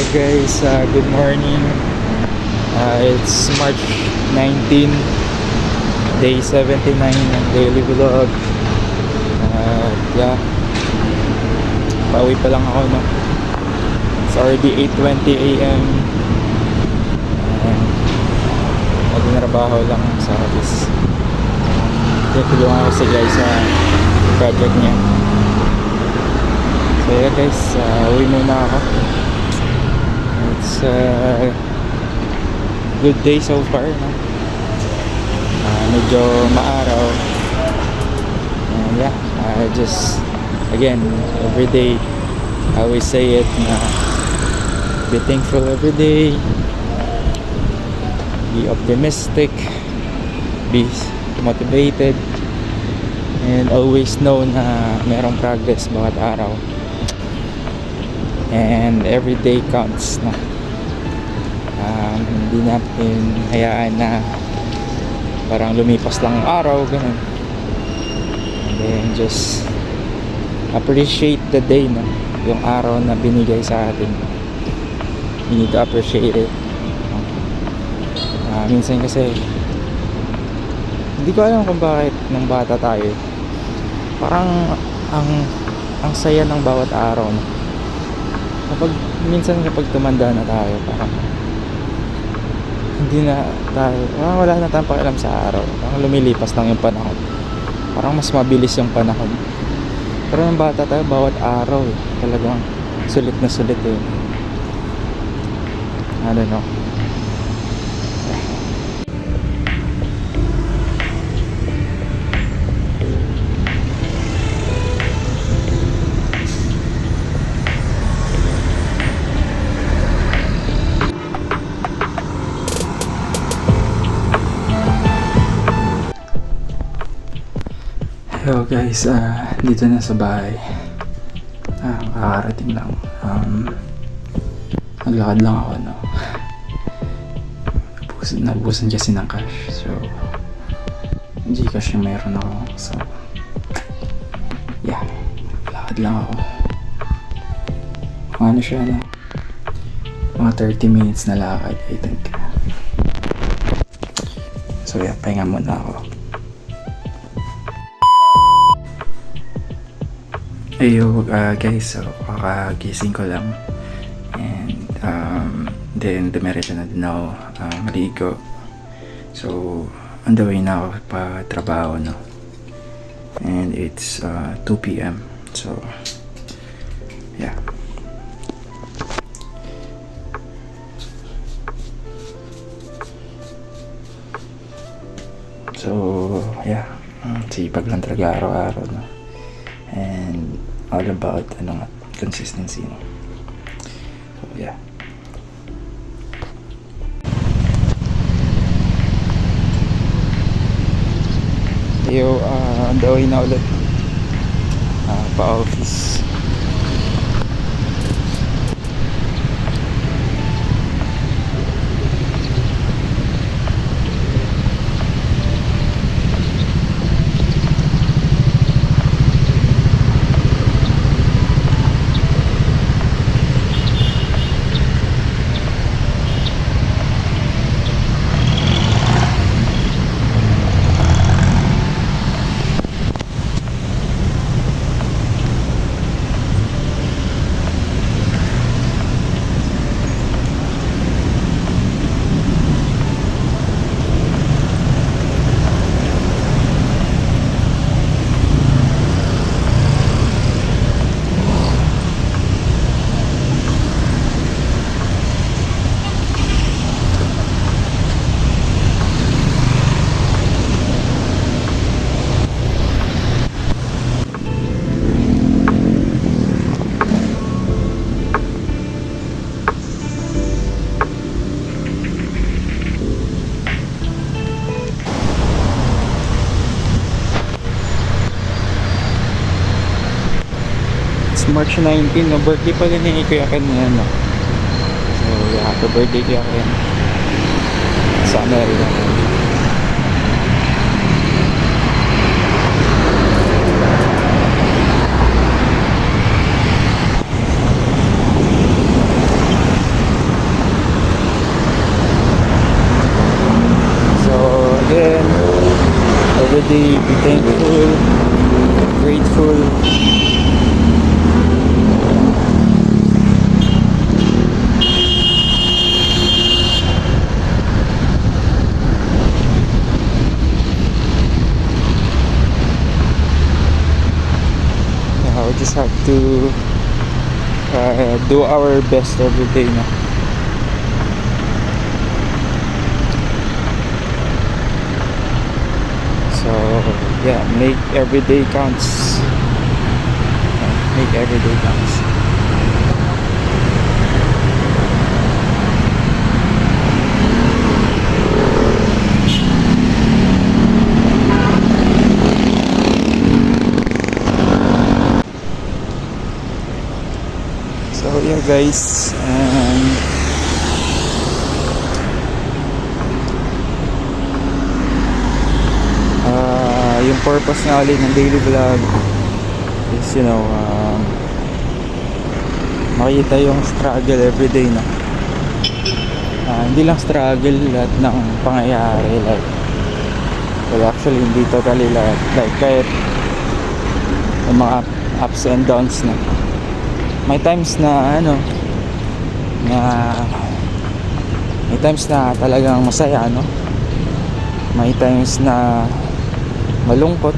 Guys, good morning. It's March 19, day 79 ng daily vlog. Yeah, pauwi pa lang ako, no? It's already 8:20 a.m. Nagtrabaho lang sa office. Tulungan ako si guys sa project niya. So yeah guys, uwi muna ako. It's a good day so far, no? Medyo maaraw. And yeah, just again, every day I always say it na be thankful every day, be optimistic, be motivated, and always know na merong progress bawat araw. And every day counts, no? Hindi natin hayaan na parang lumipas lang ang araw, ganun. And then just appreciate the day, no? Yung araw na binigay sa atin, you need to appreciate it. Minsan kasi hindi ko alam kung bakit nung bata tayo parang ang saya ng bawat araw, no? Minsan kapag tumanda na tayo, parang hindi na tayo, wala na tayong pakialam sa araw. Parang lumilipas lang yung panahon. Parang mas mabilis yung panahon. Pero nung bata tayo, bawat araw talagang sulit na sulit eh. I don't know. Hello guys, dito na sa bahay. Kakarating lang. Naglakad lang ako, no? Nabusan kasi ng cash. So, Gcash yung meron ako. So, yeah. Naglakad lang ako. Ano siya, no? Mga 30 minutes na lakad, I think. So, yeah, pahinga muna ako. Ayo guys, so kakagising ko lang. And then dumiretso na din ako maligo. So on the way na ako pa trabaho, no? And it's 2 p.m. So yeah. So yeah, sipag lang talaga araw-araw, no? And all about consistency, no? So yeah. On the way na ulit pa office. March 19, no? Birthday pala ni Kuya Ken ngayon, no? So yeah, happy birthday Kuya Ken. Sa Amerika. We just have to do our best every day, no? So yeah, make every day counts. Make every day counts. So yeah guys, yung purpose na ulit ng daily vlog is makita yung struggle everyday na hindi lang struggle lahat ng pangyayari, like well actually hindi totally lahat, like kahit yung mga ups and downs na may times na may times na talagang masaya, may times na malungkot,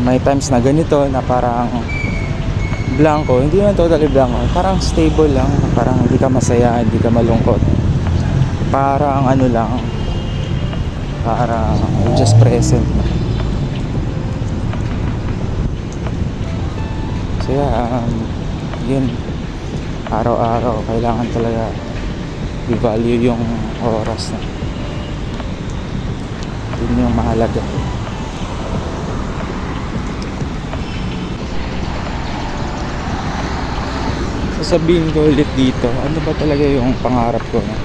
may times na ganito na parang blanco, hindi naman totally blanco, parang stable lang, parang hindi ka masaya, hindi ka malungkot, parang lang, parang just present. So yeah, yun, araw-araw kailangan talaga i-value yung oras na yun yung mahalaga. Sasabihin ko ulit dito, ano ba talaga yung pangarap ko, no?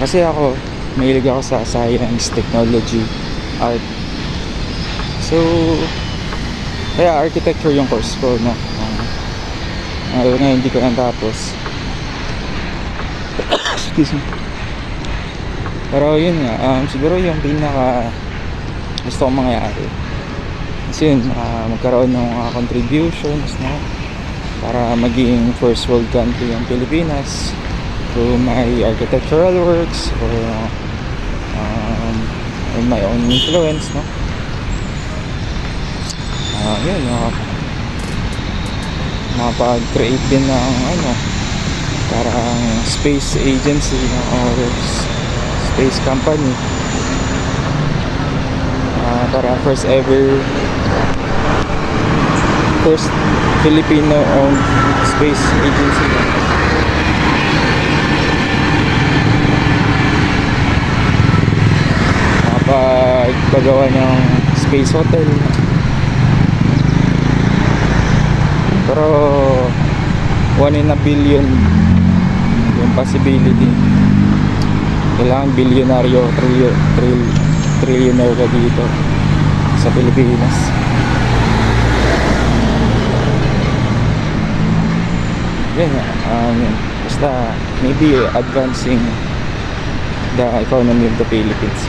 Kasi ako mahilig ako sa science, technology, art. So kaya architecture yung course ko, no? Ngayon hindi ko natapos. Excuse me. Pero yun nga, siguro yung pinaka gusto kong mangyari kasi yun, magkaroon ng contributions, no? Para maging first world country yung Pilipinas through my architectural works or in my own influence, no? Yun, makapag-create din ng parang space agency, or space company, para first Filipino owned space agency. Makapagpagawa ng space hotel. Pero 1 in a billion yung possibility. Kailangan bilyonaryo, trillionaire ka dito sa Pilipinas. Yan, basta maybe advancing the economy of the Philippines.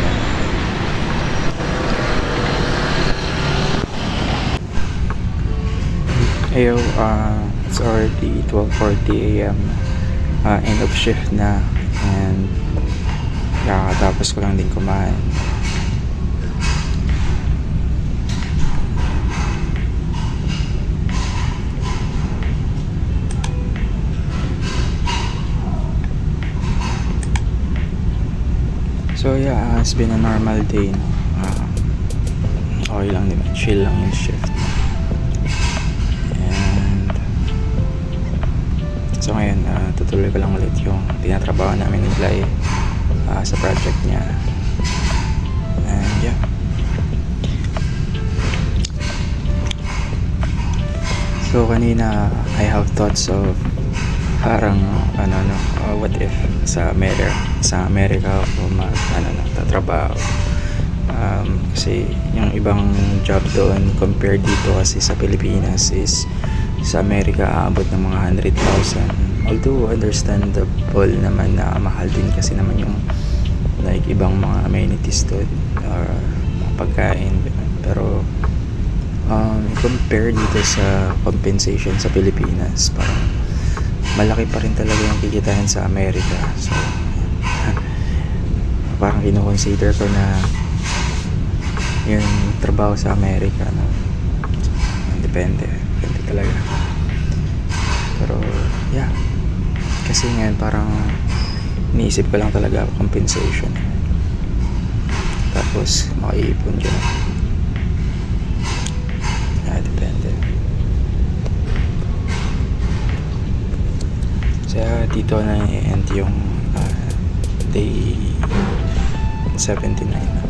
Ayo, it's already 12:40 AM, end of shift na, and kakatapos ko lang din kumain. So yeah, it's been a normal day, no? Okay lang din, chill lang yung shift. So ngayon, tutuloy ko lang ulit yung tinatrabaho namin ni Glay sa project niya. And yeah. So kanina, I have thoughts of parang what if sa America ako tatrabaho. Kasi yung ibang job doon compared dito kasi sa Pilipinas is sa Amerika aabot ng mga 100,000. Although understandable naman na mahal din kasi naman yung like ibang mga amenities doon or mga pagkain. Pero compare dito sa compensation sa Pilipinas, parang malaki pa rin talaga yung kikitain sa Amerika. So parang kino-consider ko na yung trabaho sa Amerika, no? Depende talaga. Pero yeah, kasi ngayon parang iniisip ko lang talaga compensation, tapos makaipon ka lang. Depende. Kaya dito na i-end yung day 79.